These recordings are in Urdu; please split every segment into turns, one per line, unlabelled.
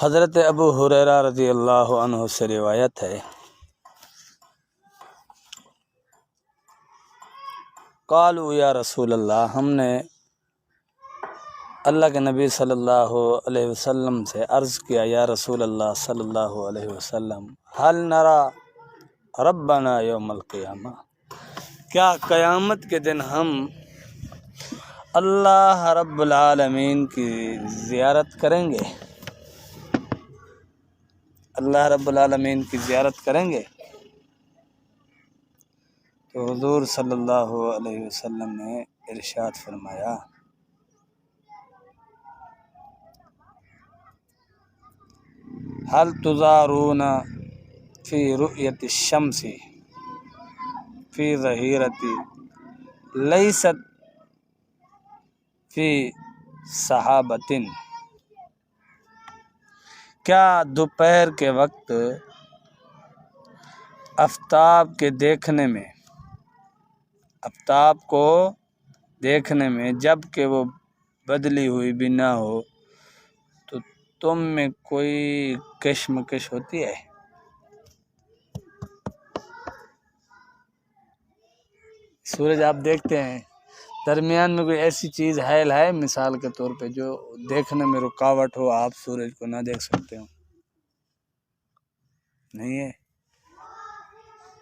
حضرت ابو ہریرہ رضی اللہ عنہ سے روایت ہے، قالوا یا رسول اللہ، ہم نے اللہ کے نبی صلی اللہ علیہ وسلم سے عرض کیا، یا رسول اللہ صلی اللہ علیہ وسلم، هل نرى ربنا یوم القیامہ، کیا قیامت کے دن ہم اللہ رب العالمین کی زیارت کریں گے؟ اللہ رب العالمین کی زیارت کریں گے؟ تو حضور صلی اللہ علیہ وسلم نے ارشاد فرمایا، هل تزارون فی رؤیت الشمس فی ظہیرت لیست فی صحابۃ، کیا دوپہر کے وقت آفتاب کے دیکھنے میں، آفتاب کو دیکھنے میں جب کہ وہ بدلی ہوئی بھی نہ ہو تو تم میں کوئی کشمکش ہوتی ہے؟ سورج آپ دیکھتے ہیں، درمیان میں کوئی ایسی چیز حائل ہے مثال کے طور پہ جو دیکھنے میں رکاوٹ ہو، آپ سورج کو نہ دیکھ سکتے ہو؟ نہیں ہے۔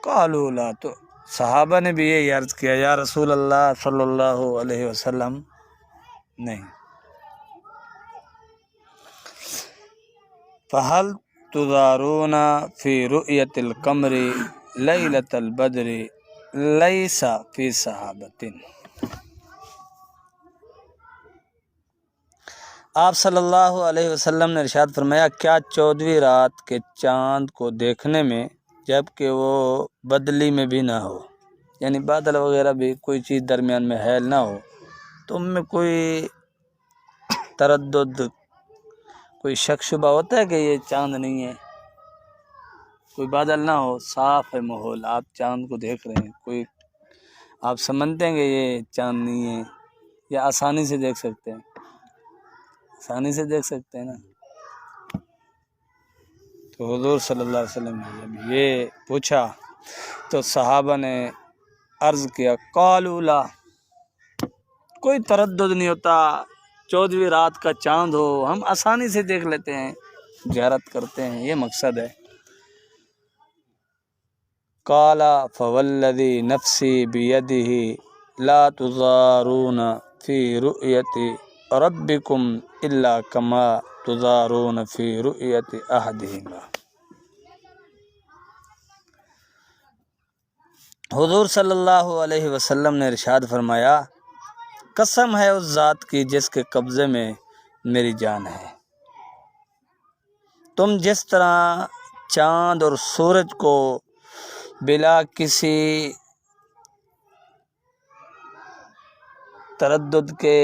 قالوا لا، تو صحابہ نے بھی یہ عرض کیا، یا رسول اللہ صلی اللہ علیہ وسلم، نہیں۔ فہل تزارون فی رؤیت القمر لیلۃ البدر لیس فی صحابۃ، آپ صلی اللہ علیہ وسلم نے ارشاد فرمایا، کیا 14ویں رات کے چاند کو دیکھنے میں جب کہ وہ بدلی میں بھی نہ ہو، یعنی بادل وغیرہ بھی کوئی چیز درمیان میں حائل نہ ہو، تم میں کوئی تردد، کوئی شک شبہ ہوتا ہے کہ یہ چاند نہیں ہے؟ کوئی بادل نہ ہو، صاف ہے ماحول، آپ چاند کو دیکھ رہے ہیں، کوئی آپ سمجھتے ہیں کہ یہ چاند نہیں ہے، یا آسانی سے دیکھ سکتے ہیں؟ آسانی سے دیکھ سکتے ہیں نا۔ تو حضور صلی اللہ علیہ وسلم نے جب یہ پوچھا تو صحابہ نے عرض کیا، قالوا لا، کوئی تردد نہیں ہوتا، 14ویں رات کا چاند ہو ہم آسانی سے دیکھ لیتے ہیں، زیارت کرتے ہیں، یہ مقصد ہے۔ قال فوالذی نفسی بیدہ لا تزارون فی رؤیت ربکم الا کما تزارون فی رؤیت احدہما، حضور صلی اللہ علیہ وسلم نے ارشاد فرمایا، قسم ہے اس ذات کی جس کے قبضے میں میری جان ہے، تم جس طرح چاند اور سورج کو بلا کسی تردد کے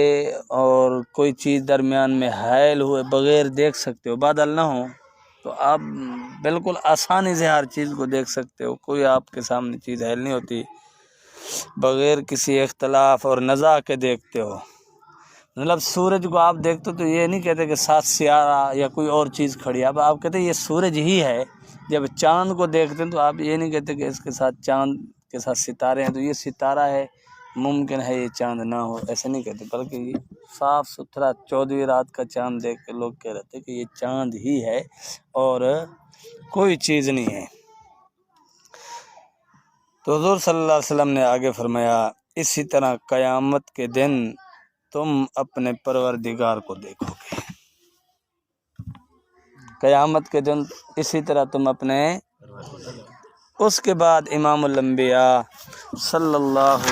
اور کوئی چیز درمیان میں حائل ہوئے بغیر دیکھ سکتے ہو، بادل نہ ہو تو آپ بالکل آسانی سے ہر چیز کو دیکھ سکتے ہو، کوئی آپ کے سامنے چیز حائل نہیں ہوتی، بغیر کسی اختلاف اور نزاع کے دیکھتے ہو۔ مطلب سورج کو آپ دیکھتے ہو تو یہ نہیں کہتے کہ ساتھ سیارہ یا کوئی اور چیز کھڑی ہے، اب آپ کہتے ہیں یہ سورج ہی ہے۔ جب چاند کو دیکھتے ہیں تو آپ یہ نہیں کہتے کہ اس کے ساتھ چاند کے ساتھ ستارے ہیں تو یہ ستارہ ہے، ممکن ہے یہ چاند نہ ہو، ایسے نہیں کہتے، بلکہ یہ صاف ستھرا 14ویں رات کا چاند دیکھ کے لوگ کہہ رہتے کہ یہ چاند ہی ہے اور کوئی چیز نہیں ہے۔ تو حضور صلی اللہ علیہ وسلم نے آگے فرمایا، اسی طرح قیامت کے دن تم اپنے پروردگار کو دیکھو گے، قیامت کے دن اسی طرح تم اپنے۔ اس کے بعد امام الانبیاء صلی اللہ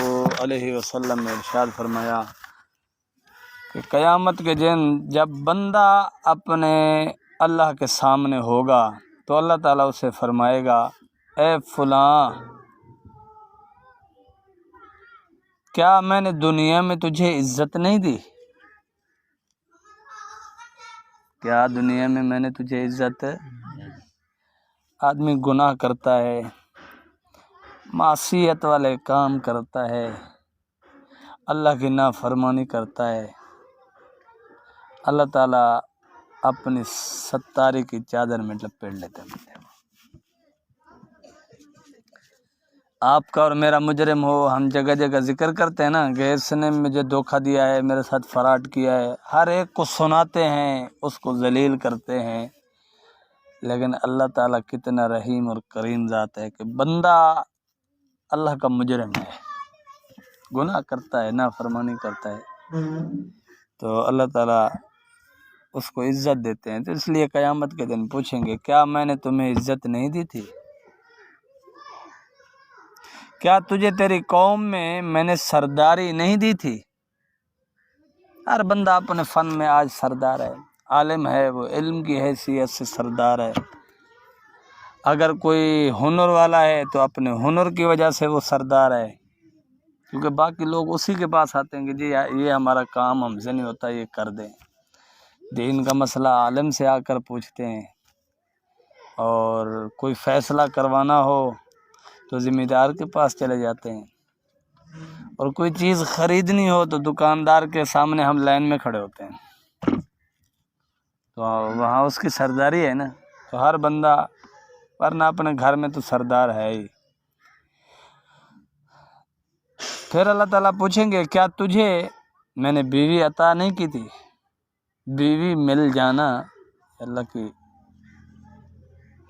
علیہ وسلم نے ارشاد فرمایا کہ قیامت کے دن جب بندہ اپنے اللہ کے سامنے ہوگا تو اللہ تعالیٰ اسے فرمائے گا، اے فلاں، کیا میں نے دنیا میں تجھے عزت نہیں دی؟ کیا دنیا میں نے تجھے عزت؟ آدمی گناہ کرتا ہے، معصیت والے کام کرتا ہے، اللہ کی نافرمانی کرتا ہے، اللہ تعالیٰ اپنی ستاری کی چادر میں لپیٹ لیتے ہیں۔ آپ کا اور میرا مجرم ہو، ہم جگہ جگہ ذکر کرتے ہیں نا کہ اس نے مجھے دھوکہ دیا ہے، میرے ساتھ فراڈ کیا ہے، ہر ایک کو سناتے ہیں، اس کو ذلیل کرتے ہیں، لیکن اللہ تعالیٰ کتنا رحیم اور کریم ذات ہے کہ بندہ اللہ کا مجرم ہے، گناہ کرتا ہے، نافرمانی کرتا ہے، تو اللہ تعالیٰ اس کو عزت دیتے ہیں۔ تو اس لیے قیامت کے دن پوچھیں گے، کیا میں نے تمہیں عزت نہیں دی تھی؟ کیا تجھے تیری قوم میں نے سرداری نہیں دی تھی؟ ہر بندہ اپنے فن میں آج سردار ہے، عالم ہے، وہ علم کی حیثیت سے سردار ہے۔ اگر کوئی ہنر والا ہے تو اپنے ہنر کی وجہ سے وہ سردار ہے، کیونکہ باقی لوگ اسی کے پاس آتے ہیں کہ جی یہ ہمارا کام ہم سے نہیں ہوتا، یہ کر دیں۔ دین کا مسئلہ عالم سے آ کر پوچھتے ہیں، اور کوئی فیصلہ کروانا ہو تو ذمہ دار کے پاس چلے جاتے ہیں، اور کوئی چیز خریدنی ہو تو دکاندار کے سامنے ہم لائن میں کھڑے ہوتے ہیں، تو وہاں اس کی سرداری ہے نا۔ تو ہر بندہ ورنہ اپنے گھر میں تو سردار ہے ہی۔ پھر اللہ تعالیٰ پوچھیں گے، کیا تجھے میں نے بیوی عطا نہیں کی تھی؟ بیوی مل جانا اللہ کی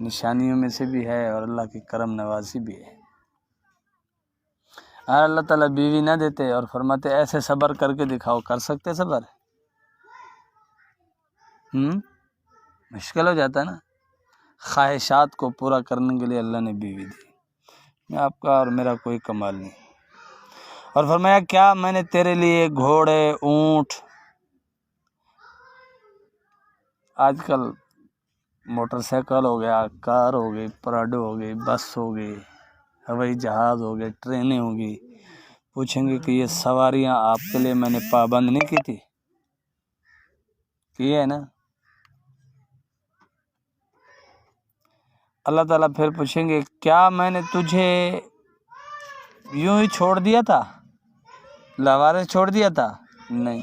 نشانیوں میں سے بھی ہے، اور اللہ کی کرم نوازی بھی ہے۔ اور اللہ تعالیٰ بیوی نہ دیتے اور فرماتے ایسے صبر کر کے دکھاؤ، کر سکتے صبر؟ مشکل ہو جاتا ہے نا۔ خواہشات کو پورا کرنے کے لیے اللہ نے بیوی دی، میں آپ کا اور میرا کوئی کمال نہیں۔ اور فرمایا، کیا میں نے تیرے لیے گھوڑے، اونٹ، آج کل موٹر سائیکل ہو گیا، کار ہو گئی، پراڈو ہو گئی، بس ہو گئی، ہوائی جہاز ہو گئے، ٹرینیں ہو گئی، پوچھیں گے کہ یہ سواریاں آپ کے لیے میں نے پابند نہیں کی تھی؟ کی ہے نا۔ اللہ تعالیٰ پھر پوچھیں گے، کیا میں نے تجھے یوں ہی چھوڑ دیا تھا، لاوارث چھوڑ دیا تھا؟ نہیں۔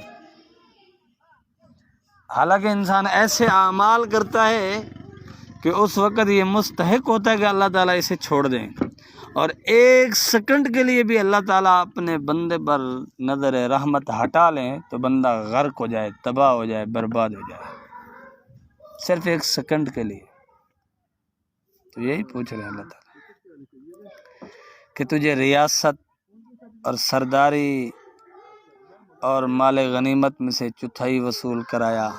حالانکہ انسان ایسے اعمال کرتا ہے کہ اس وقت یہ مستحق ہوتا ہے کہ اللہ تعالیٰ اسے چھوڑ دیں، اور ایک سیکنڈ کے لیے بھی اللہ تعالیٰ اپنے بندے پر نظر رحمت ہٹا لیں تو بندہ غرق ہو جائے، تباہ ہو جائے، برباد ہو جائے، صرف ایک سیکنڈ کے لیے۔ تو یہی پوچھ رہے ہیں اللہ تعالیٰ کہ تجھے ریاست اور سرداری اور مال غنیمت میں سے چوتھائی وصول کرایا،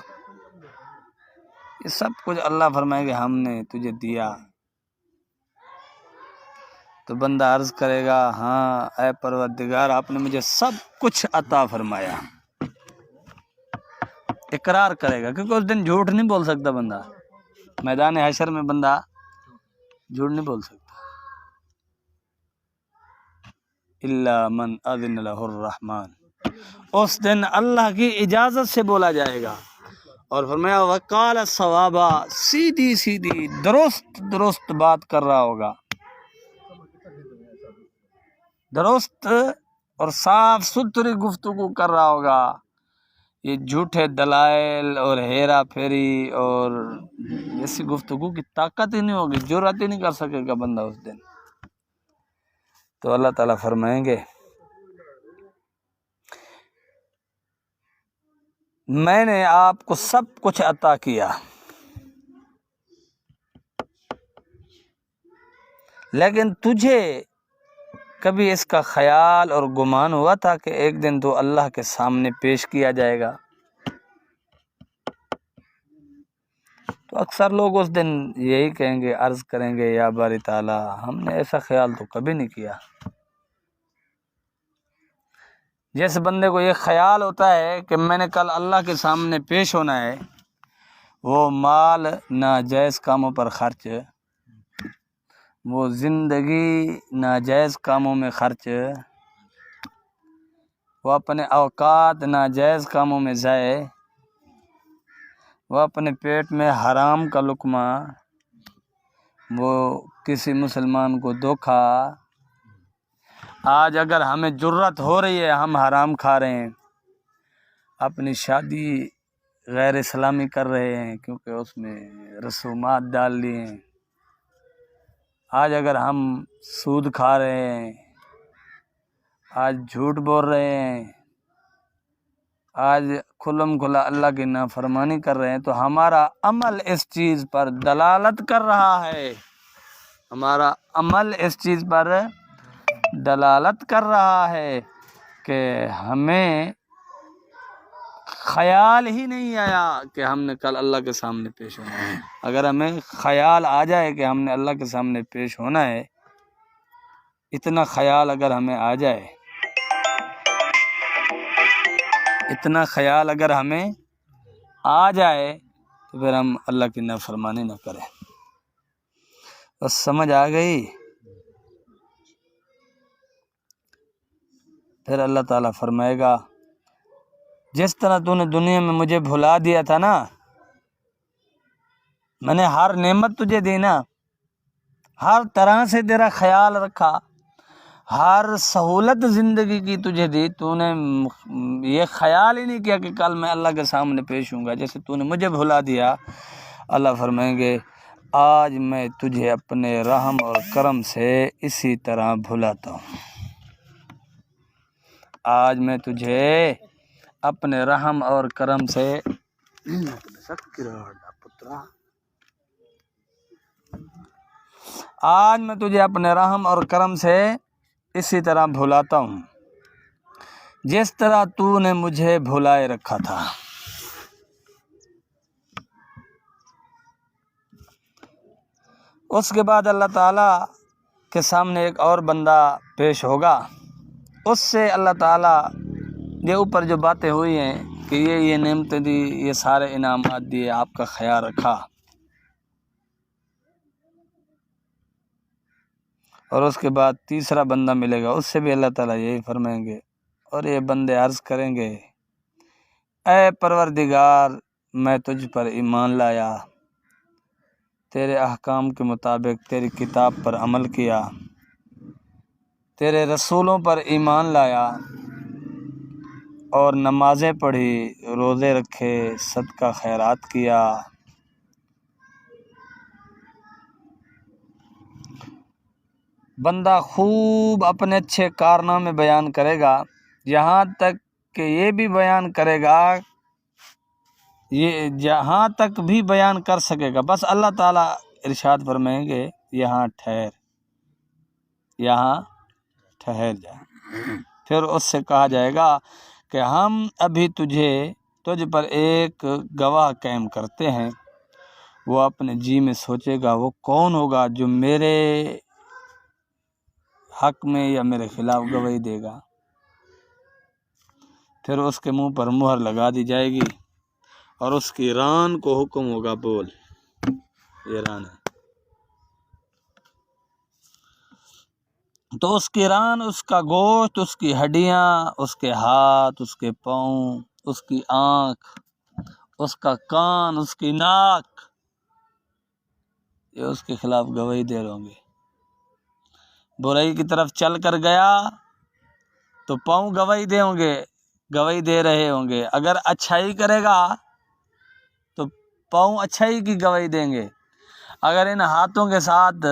یہ سب کچھ اللہ فرمائے کہ ہم نے تجھے دیا۔ تو بندہ عرض کرے گا، ہاں اے پروردگار، آپ نے مجھے سب کچھ عطا فرمایا۔ اقرار کرے گا، کیونکہ اس دن جھوٹ نہیں بول سکتا بندہ، میدان حشر میں بندہ جھوٹ نہیں بول سکتا۔ الا من اذن له الرحمن، اس دن اللہ کی اجازت سے بولا جائے گا، اور فرمایا وقال صوابا، سیدھی سیدھی درست بات کر رہا ہوگا، درست اور صاف ستھری گفتگو کر رہا ہوگا۔ یہ جھوٹے دلائل اور ہیرا پھیری اور ایسی گفتگو کی طاقت ہی نہیں ہوگی، جرأت ہی نہیں کر سکے گا بندہ اس دن۔ تو اللہ تعالیٰ فرمائیں گے، میں نے آپ کو سب کچھ عطا کیا، لیکن تجھے کبھی اس کا خیال اور گمان ہوا تھا کہ ایک دن تو اللہ کے سامنے پیش کیا جائے گا؟ تو اکثر لوگ اس دن یہی کہیں گے، عرض کریں گے، یا باری تعالیٰ، ہم نے ایسا خیال تو کبھی نہیں کیا۔ جس بندے کو یہ خیال ہوتا ہے کہ میں نے کل اللہ کے سامنے پیش ہونا ہے، وہ مال ناجائز کاموں پر خرچ، وہ زندگی ناجائز کاموں میں خرچ، وہ اپنے اوقات ناجائز کاموں میں ضائع، وہ اپنے پیٹ میں حرام کا لقمہ، وہ کسی مسلمان کو دھوکا۔ آج اگر ہمیں جرأت ہو رہی ہے، ہم حرام کھا رہے ہیں، اپنی شادی غیر اسلامی کر رہے ہیں، کیونکہ اس میں رسومات ڈال لی ہیں۔ آج اگر ہم سود کھا رہے ہیں، آج جھوٹ بول رہے ہیں، آج کھلم کھلا اللہ کی نافرمانی کر رہے ہیں، تو ہمارا عمل اس چیز پر دلالت کر رہا ہے، ہمارا عمل اس چیز پر دلالت کر رہا ہے کہ ہمیں خیال ہی نہیں آیا کہ ہم نے کل اللہ کے سامنے پیش ہونا ہے۔ اگر ہمیں خیال آ جائے کہ ہم نے اللہ کے سامنے پیش ہونا ہے، اتنا خیال اگر ہمیں آ جائے، اتنا خیال اگر ہمیں آ جائے تو پھر ہم اللہ کی نافرمانی نہ کریں۔ بس سمجھ آ گئی؟ پھر اللہ تعالیٰ فرمائے گا جس طرح تو نے دنیا میں مجھے بھلا دیا تھا نا، میں نے ہر نعمت تجھے دی نا، ہر طرح سے تیرا خیال رکھا، ہر سہولت زندگی کی تجھے دی، تو نے یہ خیال ہی نہیں کیا کہ کل میں اللہ کے سامنے پیش ہوں گا، جیسے تو نے مجھے بھلا دیا۔ اللہ فرمائیں گے آج میں تجھے اپنے رحم اور کرم سے اسی طرح بھلاتا ہوں، آج میں تجھے اپنے رحم اور کرم سے آج میں تجھے اپنے رحم اور کرم سے اسی طرح بھلاتا ہوں جس طرح تو نے مجھے بھلائے رکھا تھا۔ اس کے بعد اللہ تعالیٰ کے سامنے ایک اور بندہ پیش ہوگا، اس سے اللہ تعالیٰ یہ اوپر جو باتیں ہوئی ہیں کہ یہ نعمتیں دی، یہ سارے انعامات دیے، آپ کا خیال رکھا، اور اس کے بعد تیسرا بندہ ملے گا، اس سے بھی اللہ تعالیٰ یہی فرمائیں گے، اور یہ بندے عرض کریں گے اے پروردگار میں تجھ پر ایمان لایا، تیرے احکام کے مطابق تیری کتاب پر عمل کیا، تیرے رسولوں پر ایمان لایا، اور نمازیں پڑھی، روزے رکھے، صدقہ خیرات کیا، بندہ خوب اپنے اچھے کارنامے بیان کرے گا، یہاں تک کہ یہ بھی بیان کرے گا، یہ جہاں تک بھی بیان کر سکے گا، بس اللہ تعالیٰ ارشاد فرمائیں گے یہاں ٹھہر جا۔ پھر اس سے کہا جائے گا کہ ہم ابھی تجھ پر ایک گواہ قائم کرتے ہیں۔ وہ اپنے جی میں سوچے گا وہ کون ہوگا جو میرے حق میں یا میرے خلاف گواہی دے گا۔ پھر اس کے منہ پر مہر لگا دی جائے گی، اور اس کی ران کو حکم ہوگا بول، یہ ران ہے، تو اس کی ران، اس کا گوشت، اس کی ہڈیاں، اس کے ہاتھ، اس کے پاؤں، اس کی آنکھ، اس کا کان، اس کی ناک، یہ اس کے خلاف گواہی دے رہے ہوں گے۔ برائی کی طرف چل کر گیا تو پاؤں گواہی دے رہے ہوں گے، اگر اچھائی کرے گا تو پاؤں اچھائی کی گواہی دیں گے، اگر ان ہاتھوں کے ساتھ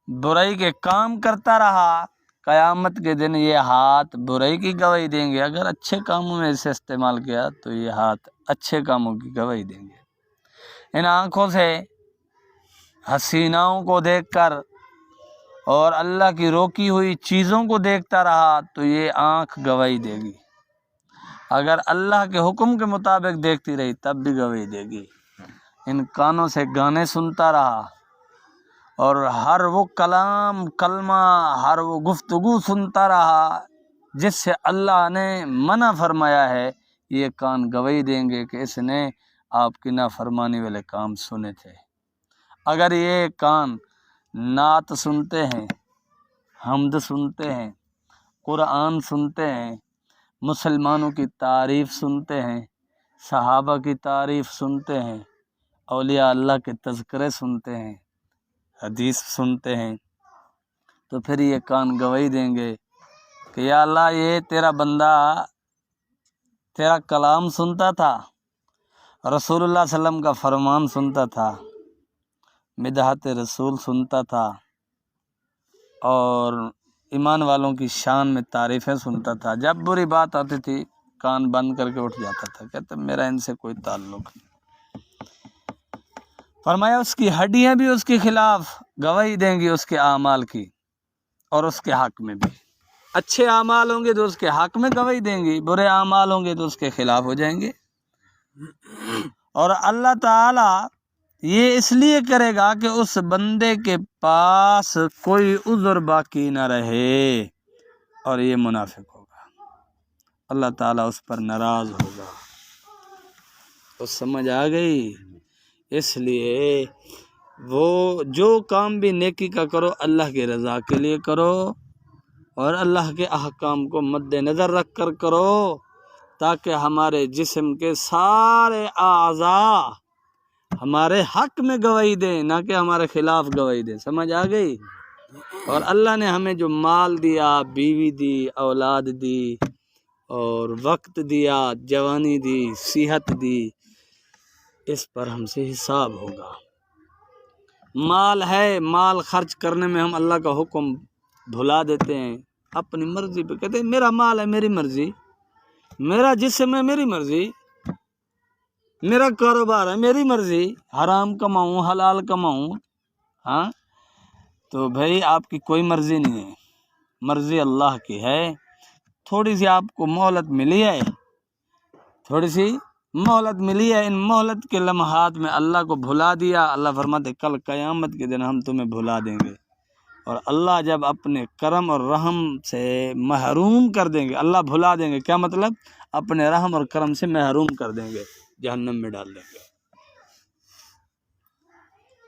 برائی کے کام کرتا رہا قیامت کے دن یہ ہاتھ برائی کی گواہی دیں گے، اگر اچھے کاموں میں اسے استعمال کیا تو یہ ہاتھ اچھے کاموں کی گواہی دیں گے۔ ان آنکھوں سے حسیناؤں کو دیکھ کر اور اللہ کی روکی ہوئی چیزوں کو دیکھتا رہا تو یہ آنکھ گواہی دے گی، اگر اللہ کے حکم کے مطابق دیکھتی رہی تب بھی گواہی دے گی۔ ان کانوں سے گانے سنتا رہا اور ہر وہ کلمہ، ہر وہ گفتگو سنتا رہا جس سے اللہ نے منع فرمایا ہے، یہ کان گواہی دیں گے کہ اس نے آپ کی نافرمانی والے کام سنے تھے۔ اگر یہ کان نعت سنتے ہیں، حمد سنتے ہیں، قرآن سنتے ہیں، مسلمانوں کی تعریف سنتے ہیں، صحابہ کی تعریف سنتے ہیں، اولیاء اللہ کے تذکرے سنتے ہیں، حدیث سنتے ہیں، تو پھر یہ کان گواہی دیں گے کہ یا اللہ یہ تیرا بندہ تیرا کلام سنتا تھا رسول اللہ صلی اللہ علیہ وسلم کا فرمان سنتا تھا، مدحت رسول سنتا تھا، اور ایمان والوں کی شان میں تعریفیں سنتا تھا۔ جب بری بات آتی تھی کان بند کر کے اٹھ جاتا تھا، کہتا میرا ان سے کوئی تعلق نہیں۔ فرمایا اس کی ہڈیاں بھی اس کے خلاف گواہی دیں گی، اس کے اعمال کی اور اس کے حق میں بھی۔ اچھے اعمال ہوں گے تو اس کے حق میں گواہی دیں گی، برے اعمال ہوں گے تو اس کے خلاف ہو جائیں گے۔ اور اللہ تعالی یہ اس لیے کرے گا کہ اس بندے کے پاس کوئی عذر باقی نہ رہے، اور یہ منافق ہوگا، اللہ تعالیٰ اس پر ناراض ہوگا۔ تو سمجھ آ گئی؟ اس لیے وہ جو کام بھی نیکی کا کرو اللہ کی رضا کے لیے کرو، اور اللہ کے احکام کو مد نظر رکھ کر کرو، تاکہ ہمارے جسم کے سارے اعضاء ہمارے حق میں گواہی دیں، نہ کہ ہمارے خلاف گواہی دیں۔ سمجھ آ گئی؟ اور اللہ نے ہمیں جو مال دیا، بیوی دی، اولاد دی، اور وقت دیا، جوانی دی، صحت دی، اس پر ہم سے حساب ہوگا۔ مال ہے، مال خرچ کرنے میں ہم اللہ کا حکم بھلا دیتے ہیں، اپنی مرضی پہ کہتے ہیں میرا مال ہے میری مرضی، میرا جسم ہے میری مرضی، میرا کاروبار ہے میری مرضی، حرام کماؤں حلال کماؤں۔ ہاں تو بھائی آپ کی کوئی مرضی نہیں ہے، مرضی اللہ کی ہے۔ تھوڑی سی آپ کو مہلت ملی ہے، تھوڑی سی مہلت ملی ہے، ان مہلت کے لمحات میں اللہ کو بھلا دیا، اللہ فرماتے کل قیامت کے دن ہم تمہیں بھلا دیں گے۔ اور اللہ جب اپنے کرم اور رحم سے محروم کر دیں گے، اللہ بھلا دیں گے، کیا مطلب؟ اپنے رحم اور کرم سے محروم کر دیں گے، جہنم میں ڈال دیں گے۔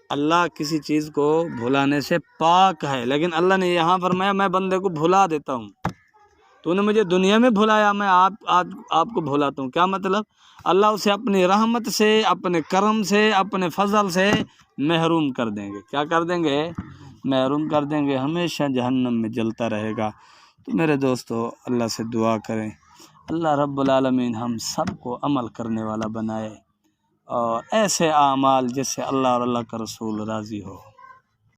اللہ کسی چیز کو بھلانے سے پاک ہے، لیکن اللہ نے یہاں فرمایا میں بندے کو بھلا دیتا ہوں، تو نے مجھے دنیا میں بھلایا، میں آپ کو بھلاتا ہوں۔ کیا مطلب؟ اللہ اسے اپنی رحمت سے، اپنے کرم سے، اپنے فضل سے محروم کر دیں گے۔ کیا کر دیں گے؟ محروم کر دیں گے، ہمیشہ جہنم میں جلتا رہے گا۔ تو میرے دوستو اللہ سے دعا کریں، اللہ رب العالمین ہم سب کو عمل کرنے والا بنائے، اور ایسے اعمال جس سے اللہ اور اللہ کا رسول راضی ہو۔